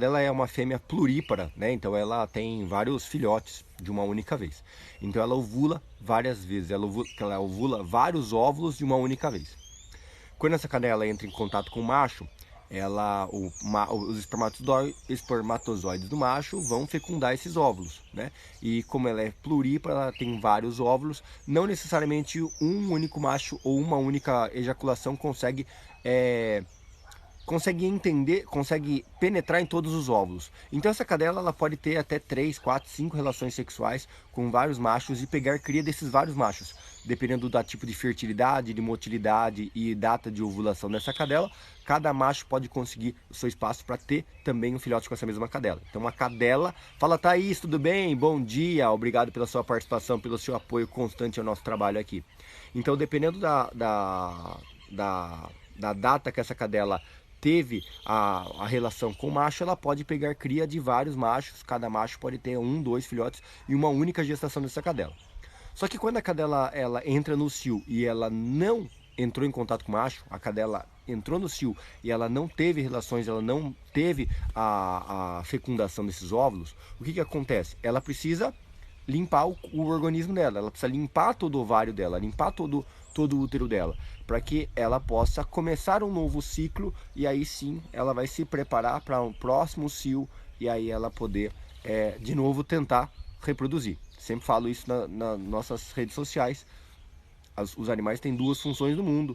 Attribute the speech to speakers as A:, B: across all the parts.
A: Ela é uma fêmea plurípara, né? Então ela tem vários filhotes de uma única vez. Então ela ovula várias vezes, ela ovula vários óvulos de uma única vez. Quando essa cadela entra em contato com o macho, os espermatozoides do macho vão fecundar esses óvulos, né? E como ela é plurípara, ela tem vários óvulos, não necessariamente um único macho ou uma única ejaculação consegue entender, consegue penetrar em todos os óvulos. Então essa cadela ela pode ter até 3, 4, 5 relações sexuais com vários machos e pegar cria desses vários machos. Dependendo do tipo de fertilidade, de motilidade e data de ovulação dessa cadela, cada macho pode conseguir o seu espaço para ter também um filhote com essa mesma cadela. Então uma cadela, fala Thaís, tudo bem? Bom dia, obrigado pela sua participação, pelo seu apoio constante ao nosso trabalho aqui. Então dependendo da data que essa cadela teve a relação com o macho, ela pode pegar cria de vários machos, cada macho pode ter 1, 2 filhotes e uma única gestação dessa cadela. Só que quando a cadela ela entra no cio e ela não entrou em contato com o macho, a cadela entrou no cio e ela não teve relações, ela não teve a fecundação desses óvulos, o que acontece? Ela precisa limpar o organismo dela, ela precisa limpar todo o ovário dela, limpar todo o útero dela, para que ela possa começar um novo ciclo e aí sim ela vai se preparar para um próximo cio e aí ela poder de novo tentar reproduzir. Sempre falo isso nas nossas redes sociais. Os animais têm duas funções no mundo: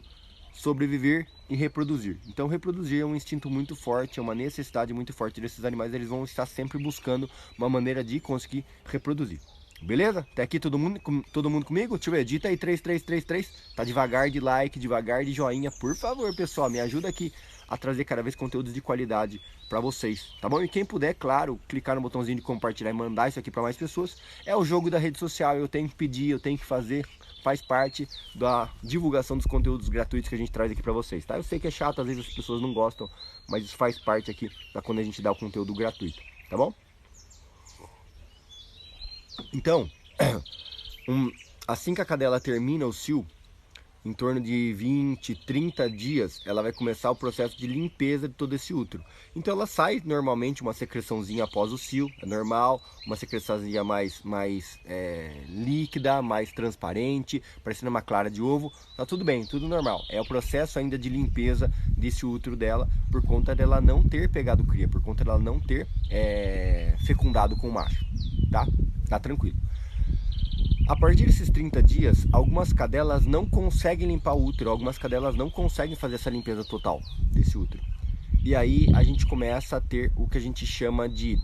A: sobreviver e reproduzir. Então reproduzir é um instinto muito forte, é uma necessidade muito forte desses animais, eles vão estar sempre buscando uma maneira de conseguir reproduzir. Beleza? Até aqui todo mundo comigo? Deixa eu ver, edita aí 3333. Tá devagar de like, devagar de joinha. Por favor, pessoal, me ajuda aqui a trazer cada vez conteúdos de qualidade para vocês, tá bom? E quem puder, claro, clicar no botãozinho de compartilhar e mandar isso aqui para mais pessoas. É o jogo da rede social, eu tenho que pedir, eu tenho que fazer, faz parte da divulgação dos conteúdos gratuitos que a gente traz aqui para vocês, tá? Eu sei que é chato, às vezes as pessoas não gostam, mas isso faz parte aqui da quando a gente dá o conteúdo gratuito, tá bom? Então, assim que a cadela termina o cio, em torno de 20, 30 dias, ela vai começar o processo de limpeza de todo esse útero. Então ela sai normalmente uma secreçãozinha após o cio, é normal, uma secreçãozinha mais líquida, mais transparente, parecendo uma clara de ovo, tá tudo bem, tudo normal. É o processo ainda de limpeza desse útero dela, por conta dela não ter pegado cria, por conta dela não ter fecundado com o macho, tá? Tá tranquilo. A partir desses 30 dias, algumas cadelas não conseguem limpar o útero, algumas cadelas não conseguem fazer essa limpeza total desse útero. E aí a gente começa a ter o que a gente chama de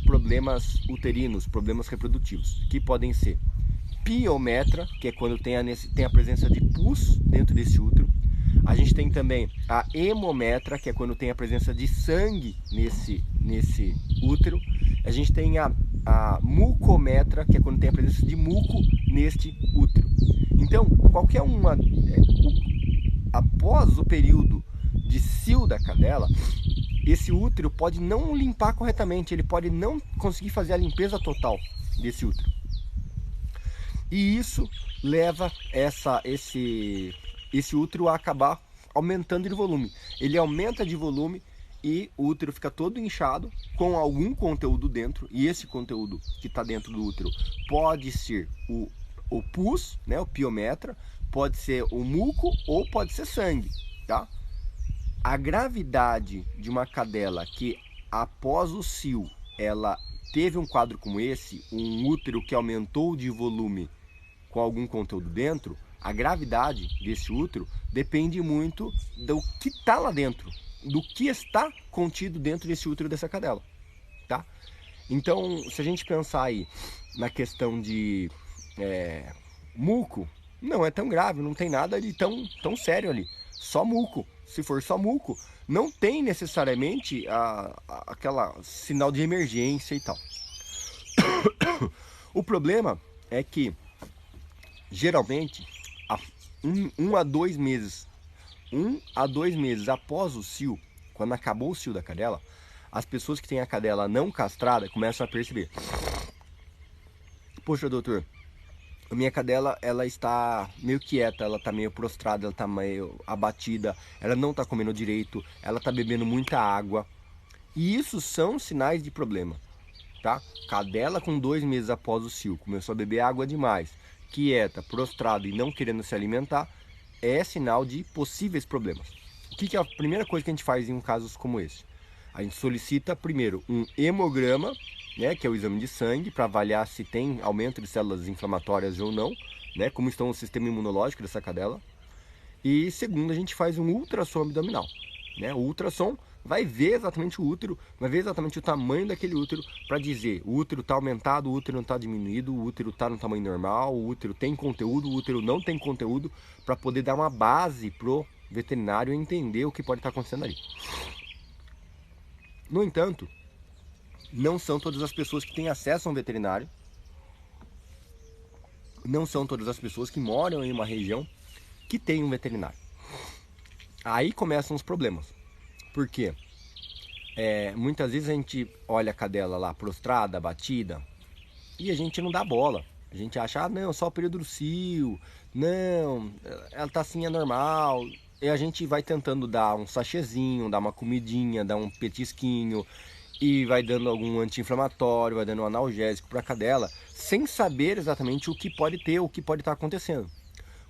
A: problemas uterinos, problemas reprodutivos, que podem ser piometra, que é quando tem a presença de pus dentro desse útero. A gente tem também a hemometra, que é quando tem a presença de sangue nesse útero. A gente tem a mucometra, que é quando tem a presença de muco neste útero. Então, qualquer uma, após o período de cio da cadela, esse útero pode não limpar corretamente, ele pode não conseguir fazer a limpeza total desse útero. E isso leva esse útero a acabar aumentando de volume. Ele aumenta de volume e o útero fica todo inchado com algum conteúdo dentro, e esse conteúdo que está dentro do útero pode ser o pus, né, o piometra, pode ser o muco ou pode ser sangue, tá? A gravidade de uma cadela que após o cio ela teve um quadro como esse, um útero que aumentou de volume com algum conteúdo dentro, a gravidade desse útero depende muito do que está lá dentro, do que está contido dentro desse útero dessa cadela, tá? Então, se a gente pensar aí na questão de muco, não é tão grave, não tem nada de tão sério ali, só muco. Se for só muco, não tem necessariamente aquela sinal de emergência e tal. O problema é que geralmente 1 a 2 meses após o cio, quando acabou o cio da cadela, as pessoas que têm a cadela não castrada começam a perceber: poxa, doutor, a minha cadela ela está meio quieta, ela está meio prostrada, ela está meio abatida, ela não está comendo direito, ela está bebendo muita água. E isso são sinais de problema, tá? Cadela com 2 meses após o cio começou a beber água demais, quieta, prostrada e não querendo se alimentar, é sinal de possíveis problemas. O que é a primeira coisa que a gente faz em casos como esse? A gente solicita primeiro um hemograma, né, que é o exame de sangue, para avaliar se tem aumento de células inflamatórias ou não, né, como está o sistema imunológico dessa cadela. E segundo, a gente faz um ultrassom abdominal. Né? O ultrassom vai ver exatamente o útero, vai ver exatamente o tamanho daquele útero para dizer o útero está aumentado, o útero não está diminuído, o útero está no tamanho normal, o útero tem conteúdo, o útero não tem conteúdo, para poder dar uma base pro veterinário entender o que pode estar acontecendo ali. No entanto, não são todas as pessoas que têm acesso a um veterinário, não são todas as pessoas que moram em uma região que tem um veterinário. Aí começam os problemas. Por quê? Muitas vezes a gente olha a cadela lá prostrada, abatida, e a gente não dá bola. A gente acha, não, só o período do cio, não, ela tá assim, é normal. E a gente vai tentando dar um sachêzinho, dar uma comidinha, dar um petisquinho, e vai dando algum anti-inflamatório, vai dando um analgésico para a cadela, sem saber exatamente o que pode ter, o que pode estar acontecendo.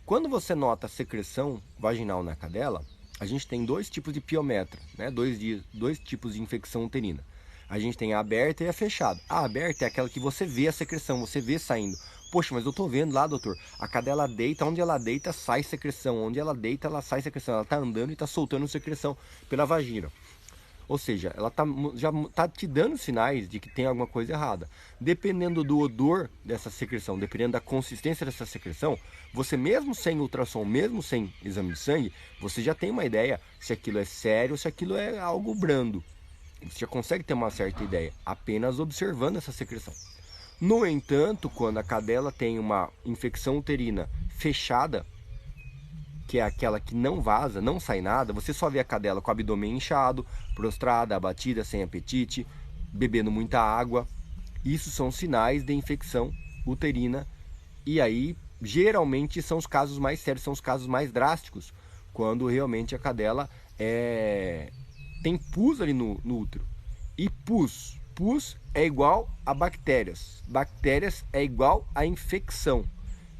A: Quando você nota a secreção vaginal na cadela, a gente tem 2 tipos de piometra, né? dois tipos de infecção uterina. A gente tem a aberta e a fechada. A aberta é aquela que você vê a secreção, você vê saindo. Poxa, mas eu tô vendo lá, doutor, a cadela deita, onde ela deita sai secreção, onde ela deita ela sai secreção, ela tá andando e tá soltando secreção pela vagina. Ou seja, ela já está te dando sinais de que tem alguma coisa errada. Dependendo do odor dessa secreção, dependendo da consistência dessa secreção, você mesmo sem ultrassom, mesmo sem exame de sangue, você já tem uma ideia se aquilo é sério ou se aquilo é algo brando. Você já consegue ter uma certa ideia, apenas observando essa secreção. No entanto, quando a cadela tem uma infecção uterina fechada, que é aquela que não vaza, não sai nada, você só vê a cadela com o abdômen inchado, prostrada, abatida, sem apetite, bebendo muita água. Isso são sinais de infecção uterina e aí geralmente são os casos mais sérios, são os casos mais drásticos, quando realmente a cadela tem pus ali no útero. E pus é igual a bactérias, bactérias é igual a infecção.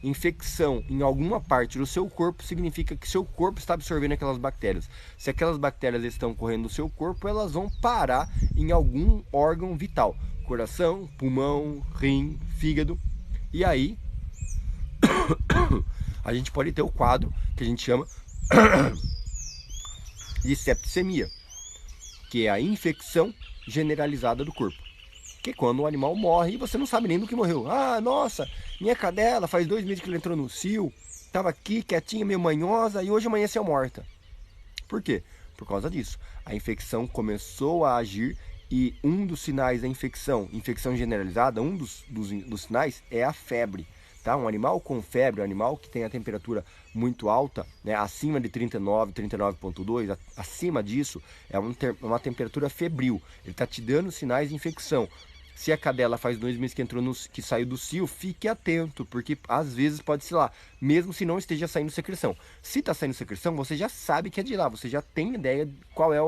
A: Infecção em alguma parte do seu corpo significa que seu corpo está absorvendo aquelas bactérias. Se aquelas bactérias estão correndo no seu corpo, elas vão parar em algum órgão vital. Coração, pulmão, rim, fígado. E aí a gente pode ter o quadro que a gente chama de septicemia, que é a infecção generalizada do corpo. Que é quando o animal morre e você não sabe nem do que morreu. Ah, nossa, minha cadela faz 2 meses que ela entrou no cio, estava aqui quietinha, meio manhosa e hoje amanheceu morta. Por quê? Por causa disso. A infecção começou a agir e um dos sinais da infecção generalizada, um dos sinais é a febre. Tá? Um animal com febre, um animal que tem a temperatura muito alta, né, acima de 39, 39,2, acima disso é uma temperatura febril. Ele está te dando sinais de infecção. Se a cadela faz 2 meses que saiu do cio, fique atento, porque às vezes pode ser lá, mesmo se não esteja saindo secreção. Se está saindo secreção, você já sabe que é de lá, você já tem ideia de qual é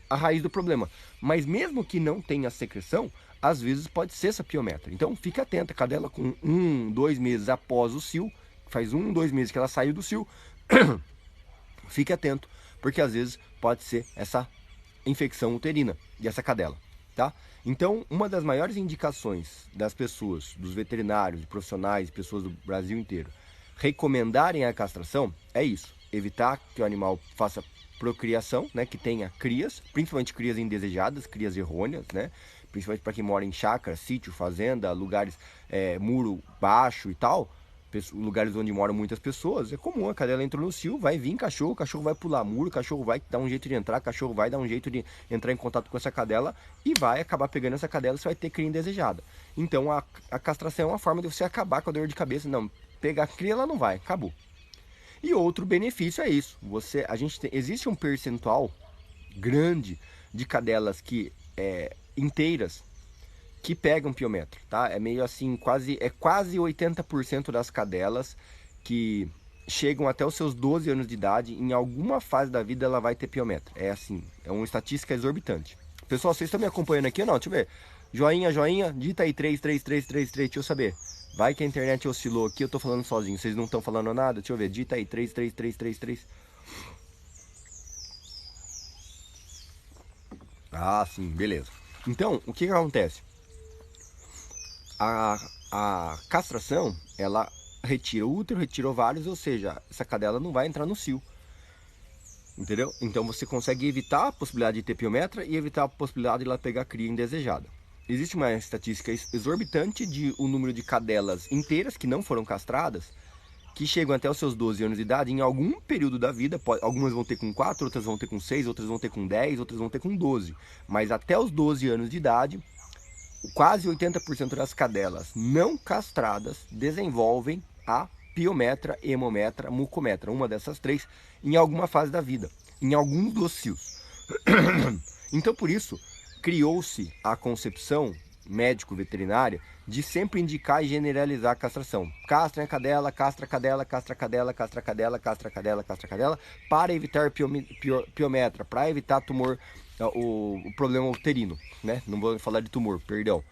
A: a raiz do problema. Mas mesmo que não tenha secreção, às vezes pode ser essa piometra. Então fique atento, a cadela com 1, 2 meses após o cio, faz 1, 2 meses que ela saiu do cio, fique atento, porque às vezes pode ser essa infecção uterina dessa cadela. Tá? Então, uma das maiores indicações das pessoas, dos veterinários, profissionais, pessoas do Brasil inteiro, recomendarem a castração é isso: evitar que o animal faça procriação, né, que tenha crias, principalmente crias indesejadas, crias errôneas, né, principalmente para quem mora em chácara, sítio, fazenda, lugares, muro baixo e tal, lugares onde moram muitas pessoas. É comum, a cadela entrou no cio, vai vir cachorro, o cachorro vai pular muro, o cachorro vai dar um jeito de entrar, o cachorro vai dar um jeito de entrar em contato com essa cadela e vai acabar pegando essa cadela e você vai ter cria indesejada. Então a castração é uma forma de você acabar com a dor de cabeça. Não, pegar a cria ela não vai, acabou. E outro benefício é isso, existe um percentual grande de cadelas que inteiras que pegam piometra, tá? É meio assim, quase 80% das cadelas que chegam até os seus 12 anos de idade, em alguma fase da vida ela vai ter piometra. É assim, é uma estatística exorbitante. Pessoal, vocês estão me acompanhando aqui ou não? Deixa eu ver. Joinha, joinha, digita aí 33333, deixa eu saber. Vai que a internet oscilou aqui, eu tô falando sozinho, vocês não estão falando nada? Deixa eu ver, digita aí 33333. Ah, sim, beleza. Então, o que que acontece? A castração, ela retira o útero, retira ovários, ou seja, essa cadela não vai entrar no cio. Entendeu? Então você consegue evitar a possibilidade de ter piometra e evitar a possibilidade de ela pegar cria indesejada. Existe uma estatística exorbitante de o número de cadelas inteiras que não foram castradas, que chegam até os seus 12 anos de idade em algum período da vida. Algumas vão ter com 4, outras vão ter com 6, outras vão ter com 10, outras vão ter com 12. Mas até os 12 anos de idade, quase 80% das cadelas não castradas desenvolvem a piometra, hemometra, mucometra, uma dessas três, em alguma fase da vida, em alguns dos cios. Então, por isso, criou-se a concepção médico-veterinária de sempre indicar e generalizar a castração. Castra a cadela, castra a cadela, castra a cadela, castra a cadela, castra a cadela, castra a cadela, para evitar piometra, para evitar tumor, o problema uterino, né? Não vou falar de tumor, perdão.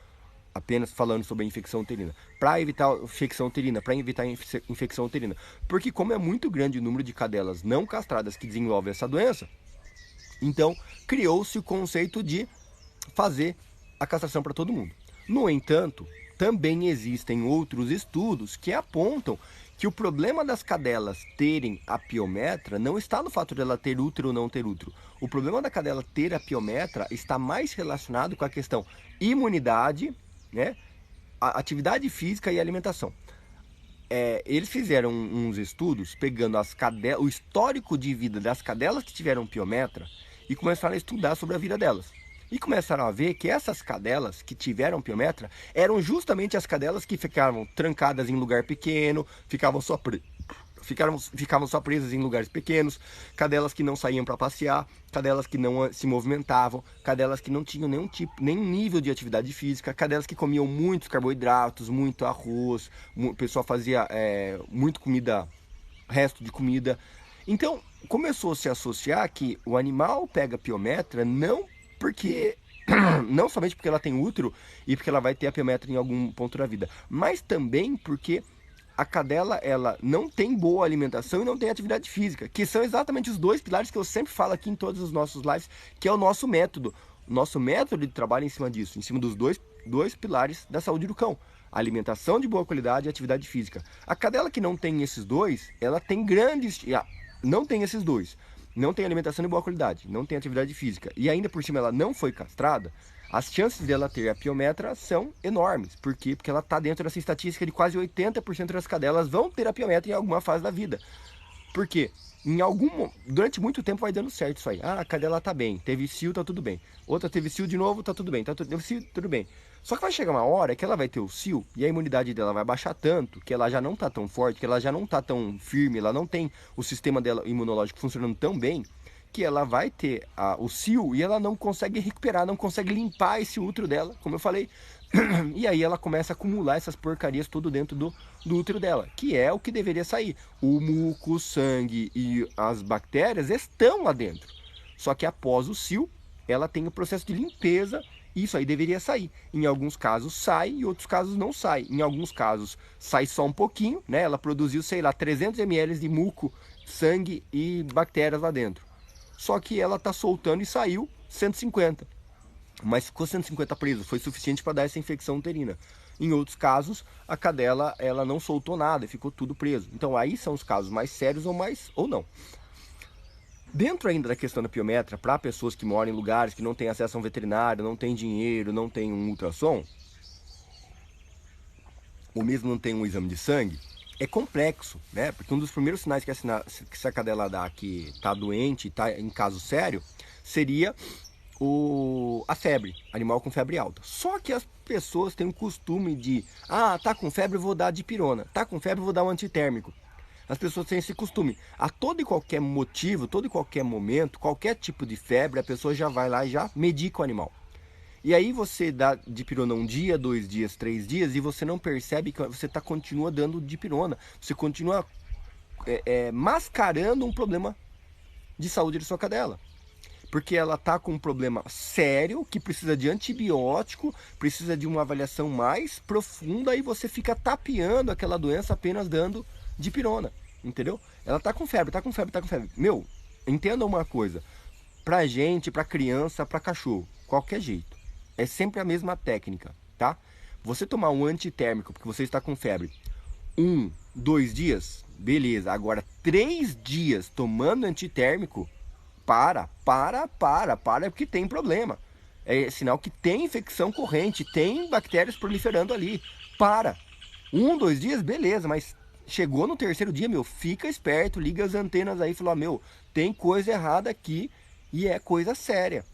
A: Apenas falando sobre a infecção uterina. Para evitar infecção uterina, infecção uterina. Porque como é muito grande o número de cadelas não castradas que desenvolvem essa doença, então criou-se o conceito de fazer a castração para todo mundo. No entanto, também existem outros estudos que apontam que o problema das cadelas terem a piometra não está no fato dela ter útero ou não ter útero. O problema da cadela ter a piometra está mais relacionado com a questão imunidade, né, a atividade física e alimentação. Eles fizeram uns estudos pegando o histórico de vida das cadelas que tiveram piometra e começaram a estudar sobre a vida delas. E começaram a ver que essas cadelas que tiveram piometra eram justamente as cadelas que ficavam trancadas em lugar pequeno, ficavam só presas em lugares pequenos, cadelas que não saíam para passear, cadelas que não se movimentavam, cadelas que não tinham nenhum nível de atividade física, cadelas que comiam muitos carboidratos, muito arroz, o pessoal fazia muito comida, resto de comida. Então começou a se associar que o animal pega piometra não somente porque ela tem útero e porque ela vai ter a piometra em algum ponto da vida, mas também porque a cadela, ela não tem boa alimentação e não tem atividade física, que são exatamente os dois pilares que eu sempre falo aqui em todos os nossos lives, que é o nosso método. O nosso método de trabalho em cima disso, em cima dos dois pilares da saúde do cão. Alimentação de boa qualidade e atividade física. A cadela que não tem esses dois, ela tem não tem esses dois. Não tem alimentação de boa qualidade, não tem atividade física e ainda por cima ela não foi castrada, as chances dela ter a piometra são enormes. Por quê? Porque ela está dentro dessa estatística de quase 80% das cadelas vão ter a piometra em alguma fase da vida. Por quê? Durante muito tempo vai dando certo isso aí. Ah, a cadela tá bem, teve cio, tá tudo bem. Outra teve cio de novo, tá tudo bem. Teve cio, tudo bem. Só que vai chegar uma hora que ela vai ter o cio e a imunidade dela vai baixar tanto, que ela já não tá tão forte, que ela já não tá tão firme, ela não tem o sistema dela imunológico funcionando tão bem, que ela vai ter o cio e ela não consegue recuperar, não consegue limpar esse útero dela, como eu falei. E aí ela começa a acumular essas porcarias tudo dentro do útero dela, que é o que deveria sair. O muco, o sangue e as bactérias estão lá dentro. Só que após o cio, ela tem o processo de limpeza, e isso aí deveria sair. Em alguns casos sai, em outros casos não sai. Em alguns casos sai só um pouquinho, né? Ela produziu, sei lá, 300 ml de muco, sangue e bactérias lá dentro. Só que ela tá soltando e saiu 150. Mas ficou 150 preso, foi suficiente para dar essa infecção uterina. Em outros casos, a cadela ela não soltou nada e ficou tudo preso. Então aí são os casos mais sérios ou não. Dentro ainda da questão da piometra, para pessoas que moram em lugares que não têm acesso a um veterinário, não tem dinheiro, não tem um ultrassom, ou mesmo não tem um exame de sangue, é complexo, né? Porque um dos primeiros sinais que essa cadela dá que está doente, está em caso sério, seria a febre, animal com febre alta. Só que as pessoas têm o costume de, tá com febre, vou dar dipirona, tá com febre, vou dar um antitérmico. As pessoas têm esse costume. A todo e qualquer motivo, todo e qualquer momento, qualquer tipo de febre, a pessoa já vai lá e já medica o animal. E aí você dá dipirona 1 dia, 2 dias, 3 dias e você não percebe que você continua dando dipirona. Você continua mascarando um problema de saúde da sua cadela. Porque ela tá com um problema sério, que precisa de antibiótico, precisa de uma avaliação mais profunda, e você fica tapeando aquela doença apenas dando dipirona, entendeu? Ela tá com febre, tá com febre, tá com febre. Meu, entenda uma coisa, pra gente, pra criança, pra cachorro, qualquer jeito, é sempre a mesma técnica, tá? Você tomar um antitérmico porque você está com febre, 1, 2 dias, beleza. Agora 3 dias tomando antitérmico, para, porque tem problema. É sinal que tem infecção corrente, tem bactérias proliferando ali. Para. 1, 2 dias, beleza, mas chegou no terceiro dia, meu, fica esperto, liga as antenas aí e fala, meu, tem coisa errada aqui e é coisa séria.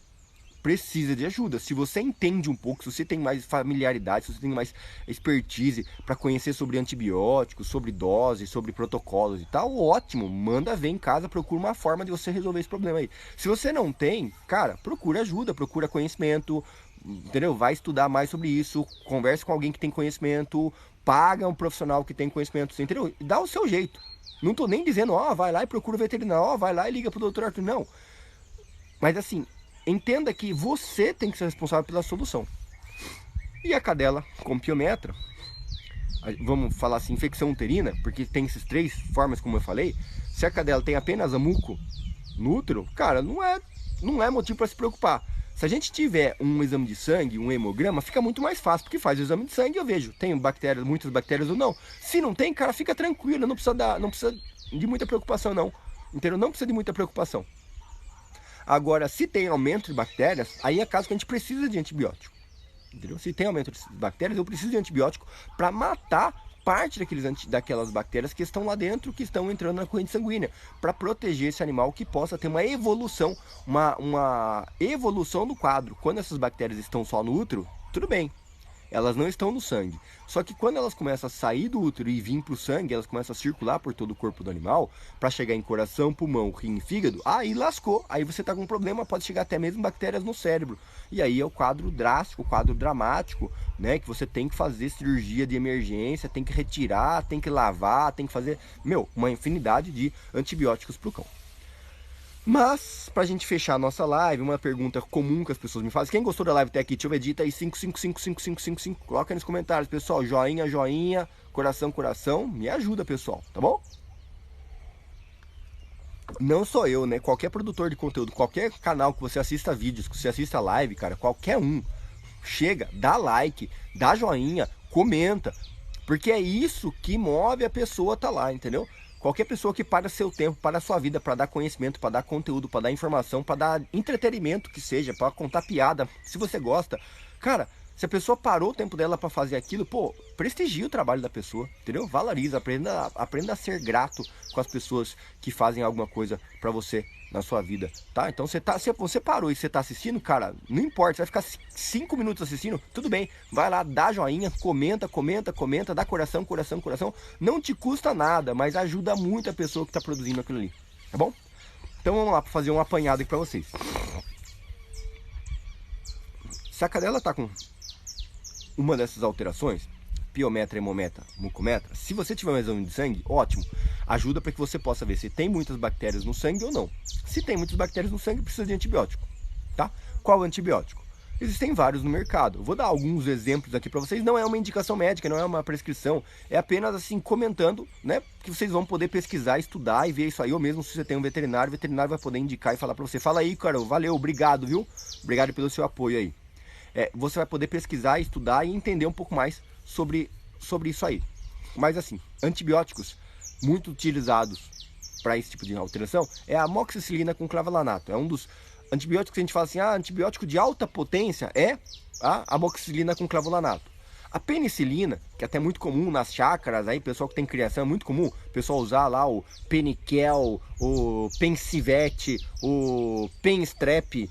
A: Precisa de ajuda. Se você entende um pouco, se você tem mais familiaridade, se você tem mais expertise para conhecer sobre antibióticos, sobre doses, sobre protocolos e tal, ótimo, manda ver em casa, procura uma forma de você resolver esse problema aí. Se você não tem, cara, procura ajuda, procura conhecimento, entendeu? Vai estudar mais sobre isso, converse com alguém que tem conhecimento, paga um profissional que tem conhecimento, entendeu? Dá o seu jeito. Não tô nem dizendo, ó, vai lá e procura o veterinário, ó, vai lá e liga pro doutor Arthur, não. Mas assim, entenda que você tem que ser responsável pela solução. E a cadela com piometra, vamos falar assim, infecção uterina, porque tem essas 3 formas como eu falei. Se a cadela tem apenas a muco no útero, cara, não é motivo para se preocupar. Se a gente tiver um exame de sangue, um hemograma, fica muito mais fácil, porque faz o exame de sangue e eu vejo, tem bactérias, muitas bactérias ou não. Se não tem, cara, fica tranquilo, não precisa de muita preocupação não, entendeu? Não precisa de muita preocupação. Agora, se tem aumento de bactérias, aí é caso que a gente precisa de antibiótico, entendeu? Se tem aumento de bactérias, eu preciso de antibiótico para matar parte daquelas bactérias que estão lá dentro, que estão entrando na corrente sanguínea, para proteger esse animal que possa ter uma evolução, uma evolução do quadro. Quando essas bactérias estão só no útero, tudo bem, elas não estão no sangue. Só que quando elas começam a sair do útero e vir para o sangue, elas começam a circular por todo o corpo do animal, para chegar em coração, pulmão, rim e fígado, aí lascou. Aí você está com um problema, pode chegar até mesmo bactérias no cérebro. E aí é o quadro drástico, o quadro dramático, né? Que você tem que fazer cirurgia de emergência, tem que retirar, tem que lavar, tem que fazer, meu, uma infinidade de antibióticos para o cão. Mas, pra gente fechar a nossa live, uma pergunta comum que as pessoas me fazem. Quem gostou da live até aqui, deixa eu ver, edita aí 5. Coloca aí nos comentários, pessoal. Joinha, joinha, coração, coração. Me ajuda, pessoal, tá bom? Não sou eu, né? Qualquer produtor de conteúdo, qualquer canal que você assista vídeos, que você assista live, cara, qualquer um, chega, dá like, dá joinha, comenta. Porque é isso que move a pessoa tá lá, entendeu? Qualquer pessoa que para seu tempo, para a sua vida, para dar conhecimento, para dar conteúdo, para dar informação, para dar entretenimento que seja, para contar piada, se você gosta. Cara, se a pessoa parou o tempo dela para fazer aquilo, pô, prestigie o trabalho da pessoa, entendeu? Valoriza, aprenda a ser grato com as pessoas que fazem alguma coisa para você na sua vida, tá? Então se você parou e você tá assistindo, cara, não importa, você vai ficar 5 minutos assistindo, tudo bem, vai lá, dá joinha, comenta, dá coração, não te custa nada, mas ajuda muito a pessoa que tá produzindo aquilo ali, tá bom? Então vamos lá, para fazer um apanhado aqui para vocês. Se a cadela tá com uma dessas alterações, piometra, hemometra, mucometra, se você tiver um exame de sangue, ótimo, ajuda para que você possa ver se tem muitas bactérias no sangue ou não. Se tem muitas bactérias no sangue, precisa de antibiótico, tá? Qual antibiótico? Existem vários no mercado. Vou dar alguns exemplos aqui para vocês. Não é uma indicação médica, não é uma prescrição, é apenas assim comentando, né? Que vocês vão poder pesquisar, estudar e ver isso aí. Ou mesmo se você tem um veterinário, o veterinário vai poder indicar e falar para você. Fala aí, cara, valeu, obrigado, viu? Obrigado pelo seu apoio aí. Você vai poder pesquisar, estudar e entender um pouco mais sobre isso aí. Mas assim, antibióticos muito utilizados para esse tipo de alteração é a amoxicilina com clavulanato. É um dos antibióticos que a gente fala assim, antibiótico de alta potência é a amoxicilina com clavulanato. A penicilina, que é até muito comum nas chácaras, aí pessoal que tem criação é muito comum, o pessoal usar lá o Peniquel, o Pensivete, o Penstrep,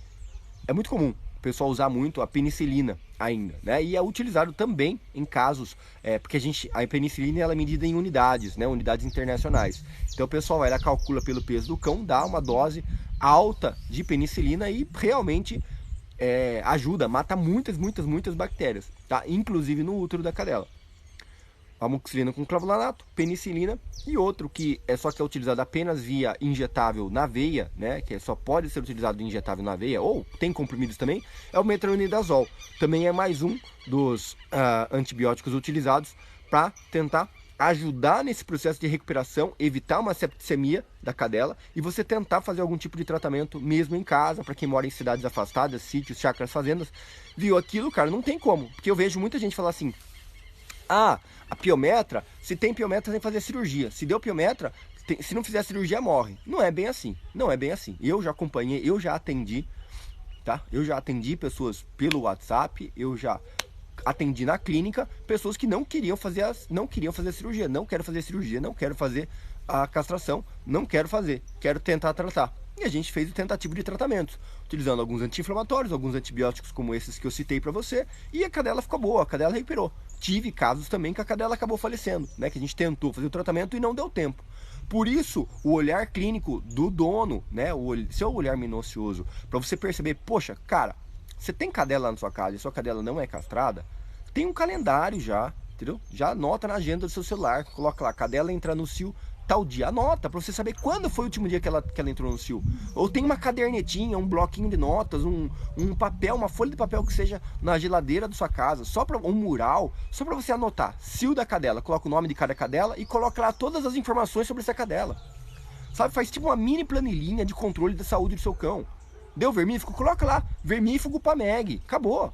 A: é muito comum o pessoal usar muito a penicilina ainda, né? E é utilizado também em casos, porque a penicilina ela é medida em unidades, né? Unidades internacionais. Então o pessoal vai lá, calcula pelo peso do cão, dá uma dose alta de penicilina e realmente ajuda, mata muitas bactérias, tá? Inclusive no útero da cadela. amoxicilina com clavulanato, penicilina, e outro que é só que é utilizado apenas via injetável na veia, né, que só pode ser utilizado injetável na veia, ou tem comprimidos também, é o metronidazol. Também é mais um dos antibióticos utilizados para tentar ajudar nesse processo de recuperação, evitar uma septicemia da cadela e você tentar fazer algum tipo de tratamento mesmo em casa, para quem mora em cidades afastadas, sítios, chácaras, fazendas. Viu aquilo, cara, não tem como, porque eu vejo muita gente falar assim: ah, a piometra, se tem piometra tem que fazer cirurgia, se deu piometra, se não fizer cirurgia morre. Não é bem assim, não é bem assim. Eu já acompanhei, eu já atendi, tá? Eu já atendi pessoas pelo WhatsApp, eu já atendi na clínica pessoas que não queriam fazer a cirurgia, não quero fazer cirurgia, não quero fazer a castração, não quero fazer, quero tentar tratar. E a gente fez o tentativo de tratamentos, utilizando alguns anti-inflamatórios, alguns antibióticos como esses que eu citei para você, e a cadela ficou boa, a cadela recuperou. Tive casos também que a cadela acabou falecendo, né, que a gente tentou fazer o tratamento e não deu tempo. Por isso, o olhar clínico do dono, né, seu olhar minucioso, para você perceber, poxa, cara, você tem cadela na sua casa e sua cadela não é castrada, tem um calendário já, entendeu? Já anota na agenda do seu celular, coloca lá, cadela entrar no cio tal dia, anota para você saber quando foi o último dia que ela entrou no cio. Ou tem uma cadernetinha, um bloquinho de notas, um papel, uma folha de papel que seja na geladeira da sua casa, só para um mural, só para você anotar, cio da cadela, coloca o nome de cada cadela e coloca lá todas as informações sobre essa cadela. Sabe, faz tipo uma mini planilhinha de controle da saúde do seu cão. Deu vermífugo? Coloca lá, vermífugo PAMEG, acabou.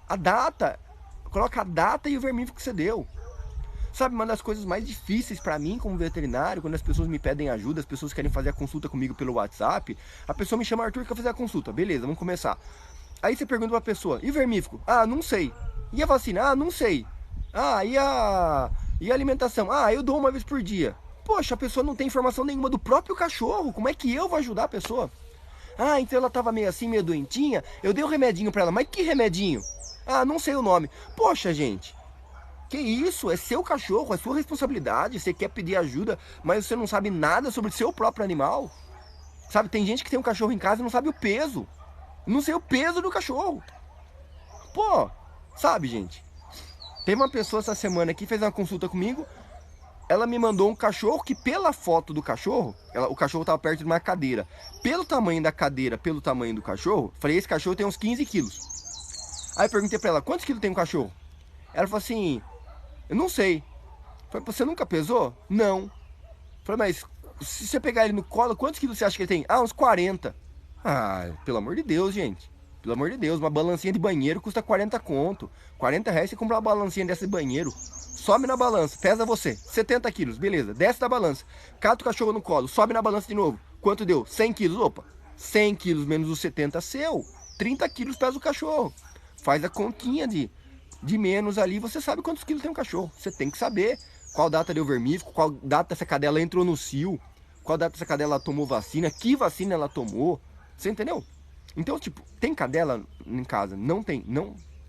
A: A data, coloca a data e o vermífugo que você deu. Sabe, uma das coisas mais difíceis para mim como veterinário, quando as pessoas me pedem ajuda, as pessoas querem fazer a consulta comigo pelo WhatsApp, a pessoa me chama: Arthur, quer fazer a consulta. Beleza, vamos começar. Aí você pergunta pra pessoa: e vermífugo? Ah, não sei. E a vacina? Ah, não sei. Ah, e a alimentação? Ah, eu dou uma vez por dia. Poxa, a pessoa não tem informação nenhuma do próprio cachorro, como é que eu vou ajudar a pessoa? Ah, então ela tava meio assim, meio doentinha, eu dei um remedinho pra ela. Mas que remedinho? Ah, não sei o nome. Poxa, gente, que isso? É seu cachorro, é sua responsabilidade. Você quer pedir ajuda, mas você não sabe nada sobre o seu próprio animal. Sabe, tem gente que tem um cachorro em casa e não sabe o peso. Não sei o peso do cachorro. Pô, sabe, gente? Teve uma pessoa essa semana que fez uma consulta comigo. Ela me mandou um cachorro que, pela foto do cachorro, o cachorro estava perto de uma cadeira. Pelo tamanho da cadeira, pelo tamanho do cachorro, falei: esse cachorro tem uns 15 quilos. Aí eu perguntei pra ela: quantos quilos tem um cachorro? Ela falou assim: eu não sei. Falei: você nunca pesou? Não. Falei: mas se você pegar ele no colo, quantos quilos você acha que ele tem? Ah, uns 40. Ah, pelo amor de Deus, gente. Pelo amor de Deus, uma balancinha de banheiro custa 40 conto. 40 reais você compra uma balancinha dessa de banheiro. Sobe na balança, pesa você, 70 quilos, beleza, desce da balança, cata o cachorro no colo, sobe na balança de novo. Quanto deu? 100 quilos, opa, 100 quilos menos os 70 seu, 30 quilos pesa o cachorro. Faz a continha de menos ali, você sabe quantos quilos tem um cachorro. Você tem que saber qual data deu vermífugo, qual data essa cadela entrou no cio, qual data essa cadela tomou vacina, que vacina ela tomou, você entendeu? Então, tipo, tem cadela em casa, não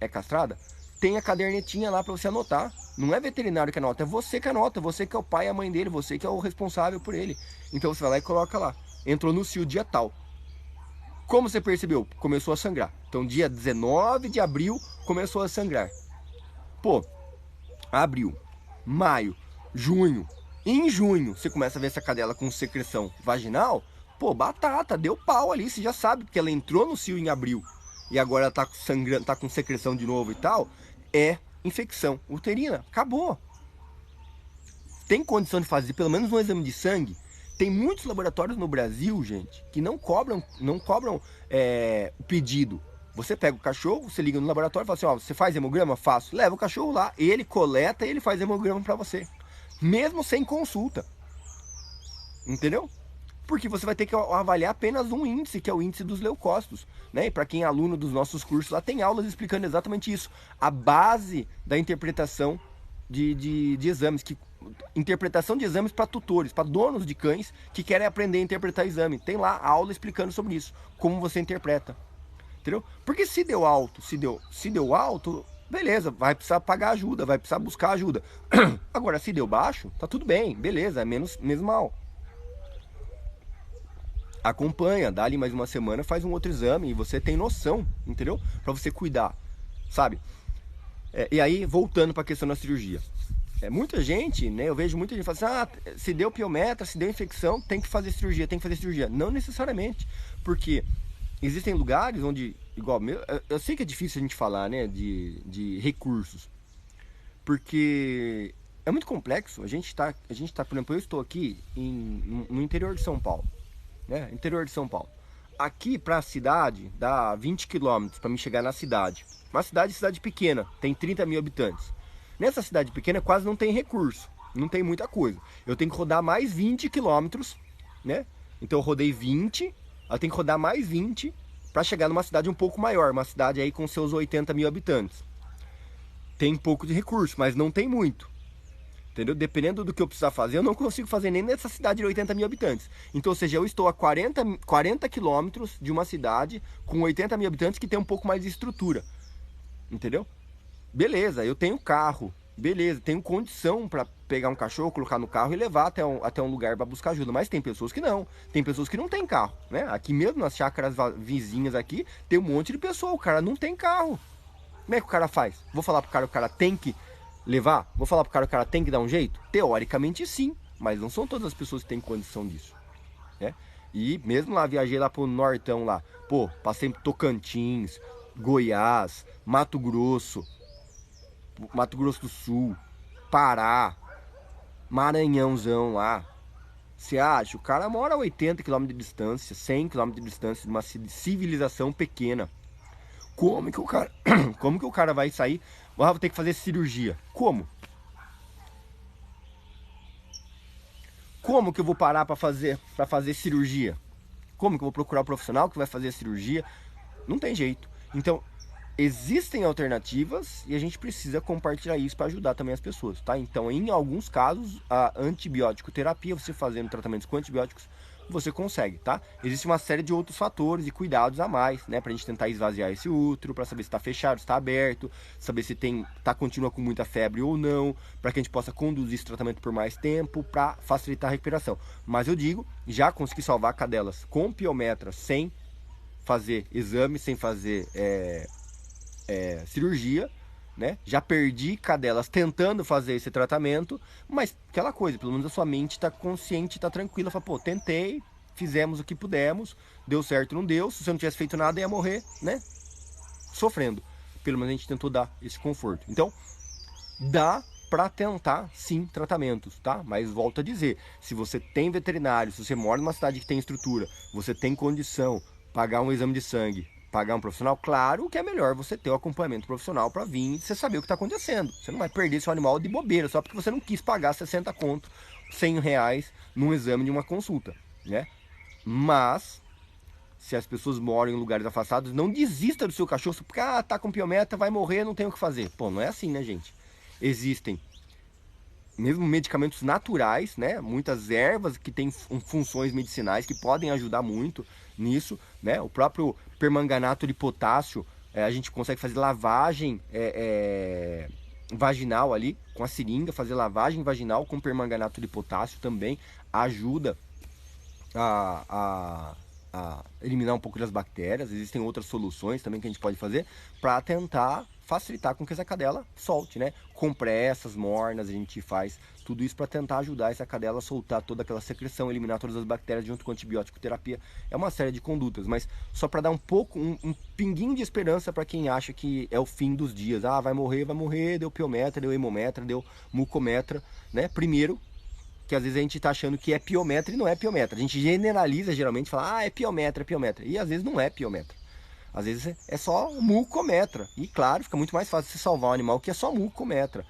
A: é castrada? Tem a cadernetinha lá para você anotar. Não é veterinário que anota, é você que anota, você que é o pai e a mãe dele, você que é o responsável por ele. Então você vai lá e coloca lá: entrou no cio dia tal. Como você percebeu? Começou a sangrar. Então dia 19 de abril começou a sangrar. Pô, abril, maio, junho. Em junho você começa a ver essa cadela com secreção vaginal. Pô, batata, deu pau ali, você já sabe, porque ela entrou no cio em abril e agora ela tá sangrando, tá com secreção de novo e tal. É infecção uterina, acabou. Tem condição de fazer pelo menos um exame de sangue? Tem muitos laboratórios no Brasil, gente, que não cobram o pedido. Você pega o cachorro, você liga no laboratório e fala assim: ó, você faz hemograma? Faço. Leva o cachorro lá, ele coleta e ele faz hemograma para você, mesmo sem consulta. Entendeu? Porque você vai ter que avaliar apenas um índice, que é o índice dos leucócitos, né? E para quem é aluno dos nossos cursos, lá tem aulas explicando exatamente isso. A base da interpretação de exames, interpretação de exames para tutores, para donos de cães que querem aprender a interpretar exame. Tem lá a aula explicando sobre isso, como você interpreta. Entendeu? Porque se deu alto, se deu alto, beleza, vai precisar pagar ajuda, vai precisar buscar ajuda. Agora, se deu baixo, tá tudo bem, beleza, é menos mal. Acompanha, dá ali mais uma semana, faz um outro exame e você tem noção, entendeu? Pra você cuidar, sabe? E aí, voltando pra questão da cirurgia. muita gente, né? Eu vejo muita gente falando assim, se deu piometra, se deu infecção, tem que fazer cirurgia, tem que fazer cirurgia. Não necessariamente, porque existem lugares onde, igual, eu sei que é difícil a gente falar, né, de recursos, porque é muito complexo. Por exemplo, eu estou aqui no interior de São Paulo, né? Interior de São Paulo. Aqui para a cidade dá 20 quilômetros para me chegar na cidade. Uma cidade pequena, tem 30 mil habitantes. Nessa cidade pequena quase não tem recurso, não tem muita coisa. Eu tenho que rodar mais 20 quilômetros, né? Então eu rodei 20, eu tenho que rodar mais 20 para chegar numa cidade um pouco maior, uma cidade aí com seus 80 mil habitantes. Tem pouco de recurso, mas não tem muito. Entendeu? Dependendo do que eu precisar fazer, eu não consigo fazer nem nessa cidade de 80 mil habitantes. Então, ou seja, eu estou a 40 quilômetros de uma cidade com 80 mil habitantes que tem um pouco mais de estrutura. Entendeu? Beleza, eu tenho carro. Beleza, tenho condição para pegar um cachorro, colocar no carro e levar até um lugar para buscar ajuda. Mas tem pessoas que não. Tem pessoas que não têm carro, né? Aqui mesmo, nas chácaras vizinhas aqui, tem um monte de pessoa. O cara não tem carro. Como é que o cara faz? Vou falar pro cara, o cara tem que levar? Vou falar pro cara, o cara tem que dar um jeito? Teoricamente sim, mas não são todas as pessoas que têm condição disso, né? E mesmo lá, viajei lá pro Nortão lá, pô, passei por Tocantins, Goiás, Mato Grosso do Sul, Pará, Maranhãozão lá. Você acha? O cara mora a 80 km de distância, 100 km de distância de uma civilização pequena. Como que o cara, como que o cara vai sair? Vou ter que fazer cirurgia. Como? Como que eu vou parar para fazer cirurgia? Como que eu vou procurar um profissional que vai fazer a cirurgia? Não tem jeito. Então, existem alternativas e a gente precisa compartilhar isso para ajudar também as pessoas, tá? Então, em alguns casos, a antibiótico terapia, você fazendo tratamentos com antibióticos, você consegue, tá? Existe uma série de outros fatores e cuidados a mais, né? Pra gente tentar esvaziar esse útero, pra saber se tá fechado, se tá aberto, saber se continua com muita febre ou não, pra que a gente possa conduzir esse tratamento por mais tempo, pra facilitar a recuperação. Mas eu digo, já consegui salvar cadelas com piometra, sem fazer exame, sem fazer cirurgia, né? Já perdi cadelas tentando fazer esse tratamento, mas aquela coisa, pelo menos a sua mente está consciente, está tranquila, fala, pô, tentei, fizemos o que pudemos, deu certo, não deu, se você não tivesse feito nada ia morrer, né? Sofrendo. Pelo menos a gente tentou dar esse conforto. Então, dá para tentar sim tratamentos, tá? Mas volto a dizer, se você tem veterinário, se você mora numa cidade que tem estrutura, você tem condição, pagar um exame de sangue, pagar um profissional, claro que é melhor você ter o acompanhamento profissional para vir e você saber o que está acontecendo. Você não vai perder seu animal de bobeira só porque você não quis pagar 60 conto, 100 reais num exame de uma consulta, né? Mas, se as pessoas moram em lugares afastados, não desista do seu cachorro, porque tá com piometra, vai morrer, não tem o que fazer. Pô, não é assim, né, gente? Existem mesmo medicamentos naturais, né? Muitas ervas que têm funções medicinais que podem ajudar muito nisso, né? O próprio permanganato de potássio, a gente consegue fazer lavagem vaginal ali com a seringa, fazer lavagem vaginal com permanganato de potássio também ajuda a eliminar um pouco das bactérias. Existem outras soluções também que a gente pode fazer para tentar facilitar com que essa cadela solte, né? Compressas, mornas, a gente faz tudo isso para tentar ajudar essa cadela a soltar toda aquela secreção, eliminar todas as bactérias junto com a antibiótico terapia. É uma série de condutas, mas só para dar um pinguinho de esperança para quem acha que é o fim dos dias. Ah, vai morrer, deu piometra, deu hemometra, deu mucometra, né? Primeiro, que às vezes a gente tá achando que é piometra e não é piometra. A gente generaliza geralmente, fala, é piometra, é piometra. E às vezes não é piometra. Às vezes é só mucometra. E claro, fica muito mais fácil você salvar um animal que é só mucometra.